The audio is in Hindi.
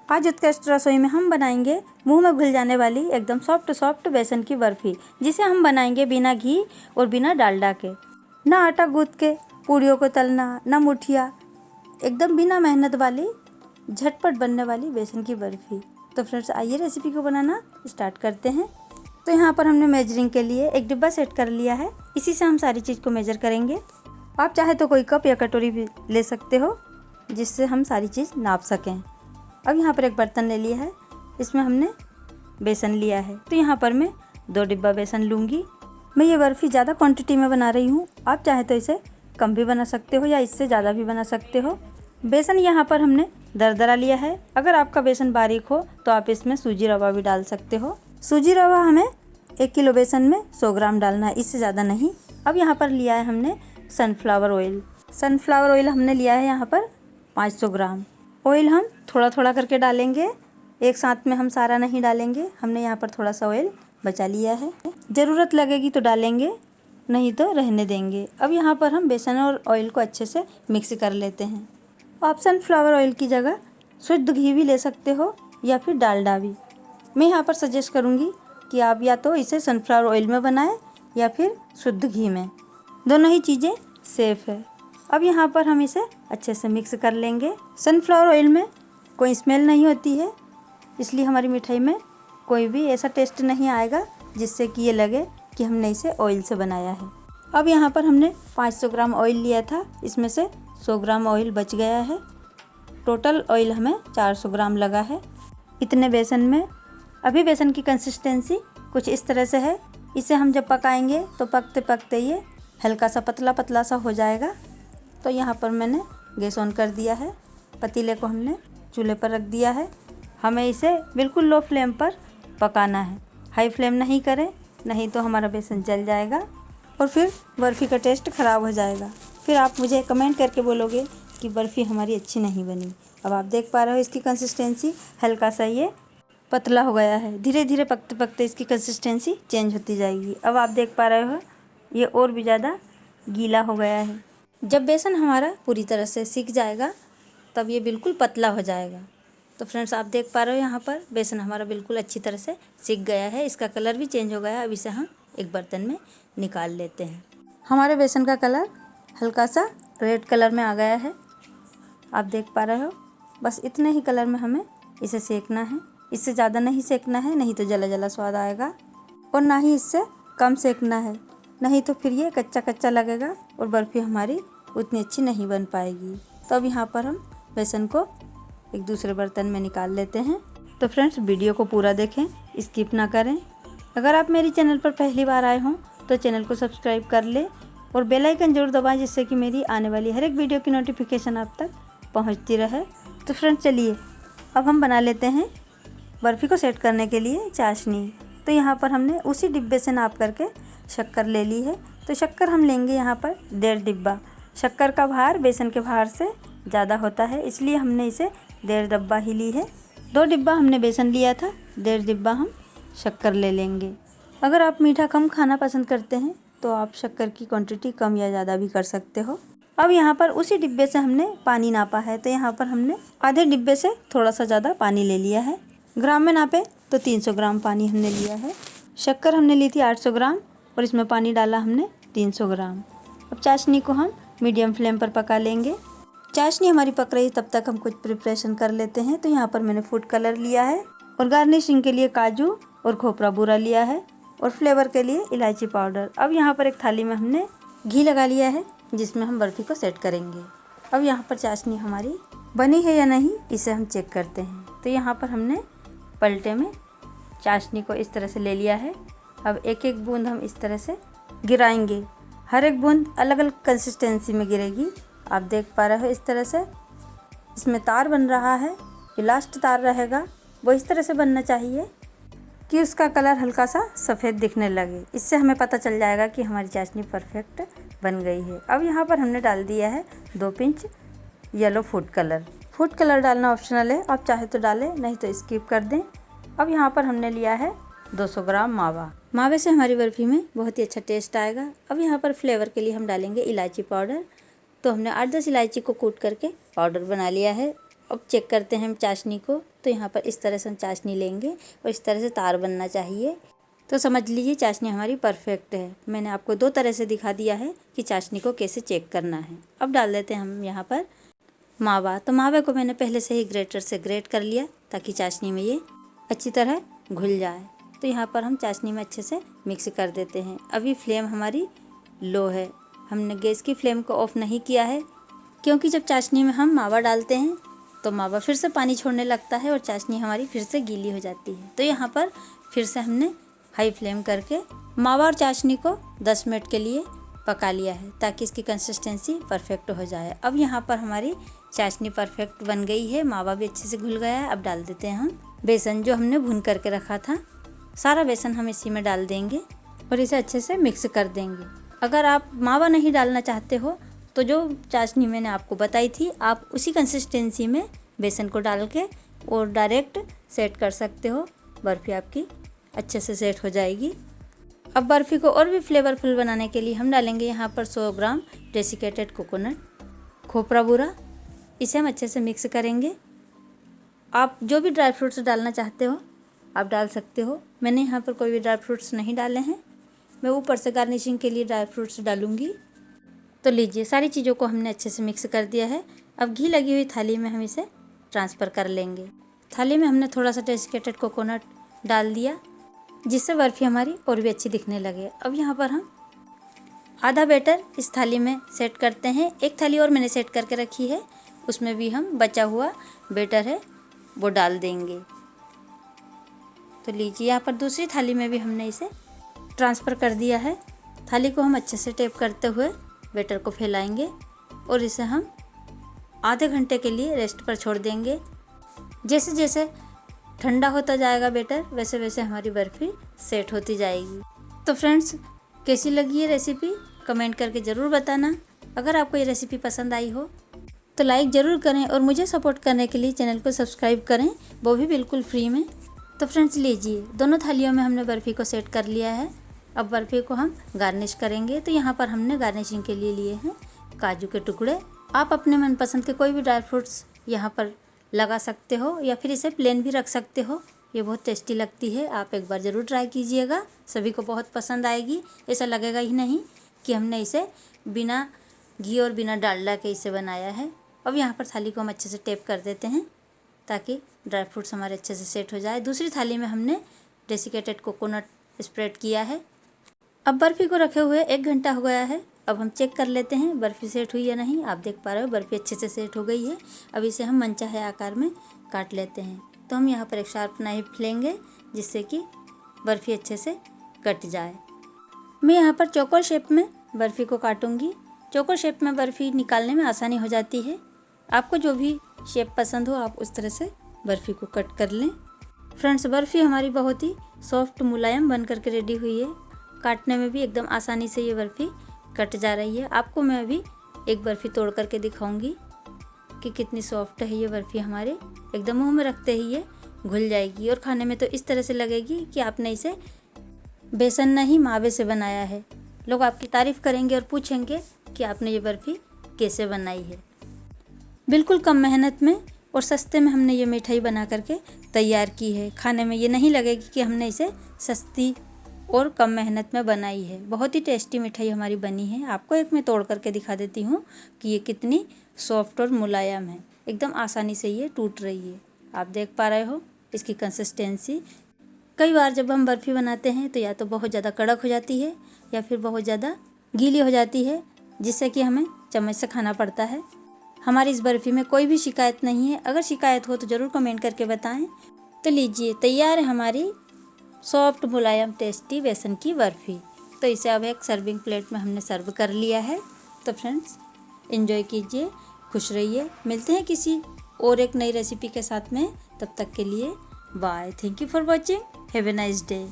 आज उत्कृष्ट रसोई में हम बनाएंगे मुंह में घुल जाने वाली एकदम सॉफ्ट बेसन की बर्फ़ी, जिसे हम बनाएंगे बिना घी और बिना डालडा के। ना आटा गूँथ के पूड़ियों को तलना, ना मुठिया, एकदम बिना मेहनत वाली झटपट बनने वाली बेसन की बर्फ़ी। तो फ्रेंड्स आइए रेसिपी को बनाना स्टार्ट करते हैं। तो यहाँ पर हमने मेजरिंग के लिए एक डिब्बा सेट कर लिया है। इसी से हम सारी चीज़ को मेजर करेंगे। आप चाहे तो कोई कप या कटोरी भी ले सकते हो, जिससे हम सारी चीज़ नाप सकें। अब यहाँ पर एक बर्तन ले लिया है, इसमें हमने बेसन लिया है। तो यहाँ पर मैं 2 डिब्बा बेसन लूँगी। मैं ये बर्फ़ी ज़्यादा क्वांटिटी में बना रही हूँ। आप चाहे तो इसे कम भी बना सकते हो या इससे ज़्यादा भी बना सकते हो। बेसन यहाँ पर हमने दरदरा लिया है। अगर आपका बेसन बारीक हो तो आप इसमें सूजी रवा भी डाल सकते हो। सूजी रवा हमें 1 किलो बेसन में 100 ग्राम डालना है, इससे ज़्यादा नहीं। अब यहाँ पर लिया है हमने सनफ्लावर ऑयल। सनफ्लावर ऑयल हमने लिया है यहाँ पर 500 ग्राम। ऑयल हम थोड़ा थोड़ा करके डालेंगे, एक साथ में हम सारा नहीं डालेंगे। हमने यहाँ पर थोड़ा सा ऑयल बचा लिया है, ज़रूरत लगेगी तो डालेंगे, नहीं तो रहने देंगे। अब यहाँ पर हम बेसन और ऑयल को अच्छे से मिक्स कर लेते हैं। आप सनफ्लावर ऑयल की जगह शुद्ध घी भी ले सकते हो या फिर डालडा भी। मैं यहाँ पर सजेस्ट करूँगी कि आप या तो इसे सनफ्लावर ऑयल में बनाएं या फिर शुद्ध घी में, दोनों ही चीज़ें सेफ़ है। अब यहाँ पर हम इसे अच्छे से मिक्स कर लेंगे। सनफ्लावर ऑयल में कोई स्मेल नहीं होती है, इसलिए हमारी मिठाई में कोई भी ऐसा टेस्ट नहीं आएगा जिससे कि ये लगे कि हमने इसे ऑयल से बनाया है। अब यहाँ पर हमने 500 ग्राम ऑयल लिया था, इसमें से 100 ग्राम ऑयल बच गया है। टोटल ऑयल हमें 400 ग्राम लगा है इतने बेसन में। अभी बेसन की कंसिस्टेंसी कुछ इस तरह से है। इसे हम जब पकाएंगे तो पकते पकते ये हल्का सा पतला पतला सा हो जाएगा। तो यहाँ पर मैंने गैस ऑन कर दिया है, पतीले को हमने चूल्हे पर रख दिया है। हमें इसे बिल्कुल लो फ्लेम पर पकाना है, हाई फ्लेम नहीं करें, नहीं तो हमारा बेसन जल जाएगा और फिर बर्फ़ी का टेस्ट ख़राब हो जाएगा। फिर आप मुझे कमेंट करके बोलोगे कि बर्फ़ी हमारी अच्छी नहीं बनी। अब आप देख पा रहे हो इसकी कंसिस्टेंसी हल्का सा ये पतला हो गया है। धीरे धीरे पकते पकते इसकी कंसिस्टेंसी चेंज होती जाएगी। अब आप देख पा रहे हो ये और भी ज़्यादा गीला हो गया है। जब बेसन हमारा पूरी तरह से सीख जाएगा तब ये बिल्कुल पतला हो जाएगा। तो फ्रेंड्स आप देख पा रहे हो यहाँ पर बेसन हमारा बिल्कुल अच्छी तरह से सीख गया है, इसका कलर भी चेंज हो गया। अब इसे हम एक बर्तन में निकाल लेते हैं। हमारे बेसन का कलर हल्का सा रेड कलर में आ गया है, आप देख पा रहे हो। बस इतने ही कलर में हमें इसे सेकना है, इससे ज़्यादा नहीं सेकना है, नहीं तो जला जला स्वाद आएगा, और ना ही इससे कम सेकना है, नहीं तो फिर ये कच्चा कच्चा लगेगा और बर्फ़ी हमारी उतनी अच्छी नहीं बन पाएगी। तो अब यहाँ पर हम बेसन को एक दूसरे बर्तन में निकाल लेते हैं। तो फ्रेंड्स वीडियो को पूरा देखें, स्किप ना करें। अगर आप मेरी चैनल पर पहली बार आए हों तो चैनल को सब्सक्राइब कर लें और बेल आइकन जरूर दबाएं, जिससे कि मेरी आने वाली हर एक वीडियो की नोटिफिकेशन आप तक पहुंचती रहे। तो फ्रेंड्स चलिए अब हम बना लेते हैं बर्फ़ी को सेट करने के लिए चाशनी। तो यहाँ पर हमने उसी डिब्बे से नाप करके शक्कर ले ली है। तो शक्कर हम लेंगे यहाँ पर 1.5 डिब्बा। शक्कर का भार बेसन के भार से ज़्यादा होता है, इसलिए हमने इसे 1.5 डिब्बा ही ली है। 2 डिब्बा हमने बेसन लिया था, 1.5 डिब्बा हम शक्कर ले लेंगे। अगर आप मीठा कम खाना पसंद करते हैं तो आप शक्कर की क्वांटिटी कम या ज़्यादा भी कर सकते हो। अब यहाँ पर उसी डिब्बे से हमने पानी नापा है। तो यहाँ पर हमने आधे डिब्बे से थोड़ा सा ज़्यादा पानी ले लिया है। ग्राम में नापे तो 300 ग्राम पानी हमने लिया है। शक्कर हमने ली थी 800 ग्राम और इसमें पानी डाला हमने 300 ग्राम। अब चाशनी को हम मीडियम फ्लेम पर पका लेंगे। चाशनी हमारी पक रही तब तक हम कुछ प्रिपरेशन कर लेते हैं। तो यहाँ पर मैंने फूड कलर लिया है और गार्निशिंग के लिए काजू और खोपरा बूरा लिया है और फ्लेवर के लिए इलायची पाउडर। अब यहाँ पर एक थाली में हमने घी लगा लिया है, जिसमें हम बर्फ़ी को सेट करेंगे। अब यहाँ पर चाशनी हमारी बनी है या नहीं इसे हम चेक करते हैं। तो यहाँ पर हमने पलटे में चाशनी को इस तरह से ले लिया है। अब एक एक बूंद हम इस तरह से गिराएंगे, हर एक बूंद अलग अलग कंसिस्टेंसी में गिरेगी। आप देख पा रहे हो इस तरह से इसमें तार बन रहा है। ये लास्ट तार रहेगा, वो इस तरह से बनना चाहिए कि उसका कलर हल्का सा सफ़ेद दिखने लगे। इससे हमें पता चल जाएगा कि हमारी चाशनी परफेक्ट बन गई है। अब यहाँ पर हमने डाल दिया है 2 pinch yellow food colour. Food colour डालना ऑप्शनल है, आप चाहे तो डालें, नहीं तो स्किप कर दें। अब यहाँ पर हमने लिया है 200 ग्राम मावा। मावे से हमारी बर्फ़ी में बहुत ही अच्छा टेस्ट आएगा। अब यहाँ पर फ्लेवर के लिए हम डालेंगे इलायची पाउडर। तो हमने 8-10 इलायची को कूट करके पाउडर बना लिया है। अब चेक करते हैं हम चाशनी को। तो यहाँ पर इस तरह से हम चाशनी लेंगे और इस तरह से तार बनना चाहिए। तो समझ लीजिए चाशनी हमारी परफेक्ट है। मैंने आपको 2 तरह से दिखा दिया है कि चाशनी को कैसे चेक करना है। अब डाल देते हैं हम यहाँ पर मावा। तो मावे को मैंने पहले से ही ग्रेटर से ग्रेट कर लिया ताकि चाशनी में ये अच्छी तरह घुल जाए। तो यहाँ पर हम चाशनी में अच्छे से मिक्स कर देते हैं। अभी फ्लेम हमारी लो है, हमने गैस की फ्लेम को ऑफ नहीं किया है, क्योंकि जब चाशनी में हम मावा डालते हैं तो मावा फिर से पानी छोड़ने लगता है और चाशनी हमारी फिर से गीली हो जाती है। तो यहाँ पर फिर से हमने हाई फ्लेम करके मावा और चाशनी को 10 मिनट के लिए पका लिया है ताकि इसकी कंसिस्टेंसी परफेक्ट हो जाए। अब यहाँ पर हमारी चाशनी परफेक्ट बन गई है, मावा भी अच्छे से घुल गया है। अब डाल देते हैं हम बेसन जो हमने भून करके रखा था। सारा बेसन हम इसी में डाल देंगे और इसे अच्छे से मिक्स कर देंगे। अगर आप मावा नहीं डालना चाहते हो तो जो चाशनी मैंने आपको बताई थी आप उसी कंसिस्टेंसी में बेसन को डाल के और डायरेक्ट सेट कर सकते हो। बर्फ़ी आपकी अच्छे से सेट हो जाएगी। अब बर्फ़ी को और भी फ्लेवरफुल बनाने के लिए हम डालेंगे यहाँ पर 100 ग्राम डेसिकेटेड कोकोनट, खोपरा बूरा। इसे हम अच्छे से मिक्स करेंगे। आप जो भी ड्राई फ्रूट्स डालना चाहते हो आप डाल सकते हो। मैंने यहाँ पर कोई भी ड्राई फ्रूट्स नहीं डाले हैं, मैं ऊपर से गार्निशिंग के लिए ड्राई फ्रूट्स डालूँगी। तो लीजिए सारी चीज़ों को हमने अच्छे से मिक्स कर दिया है। अब घी लगी हुई थाली में हम इसे ट्रांसफ़र कर लेंगे। थाली में हमने थोड़ा सा डेसिकेटेड कोकोनट डाल दिया जिससे बर्फ़ी हमारी और भी अच्छी दिखने लगे। अब यहाँ पर हम आधा बैटर इस थाली में सेट करते हैं। एक थाली और मैंने सेट करके रखी है, उसमें भी हम बचा हुआ बैटर है वो डाल देंगे। तो लीजिए यहाँ पर दूसरी थाली में भी हमने इसे ट्रांसफ़र कर दिया है। थाली को हम अच्छे से टेप करते हुए बैटर को फैलाएंगे और इसे हम आधे घंटे के लिए रेस्ट पर छोड़ देंगे। जैसे जैसे ठंडा होता जाएगा बैटर वैसे वैसे हमारी बर्फ़ी सेट होती जाएगी। तो फ्रेंड्स कैसी लगी ये रेसिपी कमेंट करके ज़रूर बताना। अगर आपको ये रेसिपी पसंद आई हो तो लाइक ज़रूर करें और मुझे सपोर्ट करने के लिए चैनल को सब्सक्राइब करें, वो भी बिल्कुल फ्री में। तो फ्रेंड्स लीजिए दोनों थालियों में हमने बर्फ़ी को सेट कर लिया है। अब बर्फ़ी को हम गार्निश करेंगे। तो यहाँ पर हमने गार्निशिंग के लिए लिए हैं काजू के टुकड़े। आप अपने मनपसंद के कोई भी ड्राई फ्रूट्स यहाँ पर लगा सकते हो या फिर इसे प्लेन भी रख सकते हो। ये बहुत टेस्टी लगती है, आप एक बार ज़रूर ट्राई कीजिएगा, सभी को बहुत पसंद आएगी। ऐसा लगेगा ही नहीं कि हमने इसे बिना घी और बिना डालडा के इसे बनाया है। अब यहाँ पर थाली को हम अच्छे से टेप कर देते हैं ताकि ड्राई फ्रूट्स हमारे अच्छे से सेट हो जाए। दूसरी थाली में हमने डेसिकेटेड कोकोनट स्प्रेड किया है। अब बर्फ़ी को रखे हुए 1 घंटा हो गया है। अब हम चेक कर लेते हैं बर्फ़ी सेट हुई या नहीं। आप देख पा रहे हो बर्फ़ी अच्छे से सेट हो गई है। अब इसे हम मनचाहे आकार में काट लेते हैं। तो हम यहाँ पर एक शार्प नाइफ लेंगे जिससे कि बर्फ़ी अच्छे से कट जाए। मैं यहाँ पर चौकोर शेप में बर्फ़ी को काटूँगी। चौकोर शेप में बर्फ़ी निकालने में आसानी हो जाती है। आपको जो भी शेप पसंद हो आप उस तरह से बर्फ़ी को कट कर लें। फ्रेंड्स बर्फ़ी हमारी बहुत ही सॉफ्ट मुलायम बन करके रेडी हुई है। काटने में भी एकदम आसानी से ये बर्फ़ी कट जा रही है। आपको मैं अभी एक बर्फ़ी तोड़ करके दिखाऊंगी कि कितनी सॉफ्ट है ये बर्फ़ी। हमारे एकदम मुंह में रखते ही ये घुल जाएगी और खाने में तो इस तरह से लगेगी कि आपने इसे बेसन नहीं मावे से बनाया है। लोग आपकी तारीफ़ करेंगे और पूछेंगे कि आपने ये बर्फ़ी कैसे बनाई है। बिल्कुल कम मेहनत में और सस्ते में हमने ये मिठाई बना करके तैयार की है। खाने में ये नहीं लगेगी कि हमने इसे सस्ती और कम मेहनत में बनाई है। बहुत ही टेस्टी मिठाई हमारी बनी है। आपको एक मैं तोड़ करके दिखा देती हूँ कि ये कितनी सॉफ्ट और मुलायम है। एकदम आसानी से ये टूट रही है। आप देख पा रहे हो इसकी कंसिस्टेंसी। कई बार जब हम बर्फ़ी बनाते हैं तो या तो बहुत ज़्यादा कड़क हो जाती है या फिर बहुत ज़्यादा गीली हो जाती है जिससे कि हमें चम्मच से खाना पड़ता है। हमारी इस बर्फ़ी में कोई भी शिकायत नहीं है। अगर शिकायत हो तो ज़रूर कमेंट करके बताएं। तो लीजिए तैयार है हमारी सॉफ्ट मुलायम टेस्टी बेसन की बर्फ़ी। तो इसे अब एक सर्विंग प्लेट में हमने सर्व कर लिया है। तो फ्रेंड्स एंजॉय कीजिए, खुश रहिए। मिलते हैं किसी और एक नई रेसिपी के साथ में। तब तक के लिए bye. Thank you for watching. Have a nice day.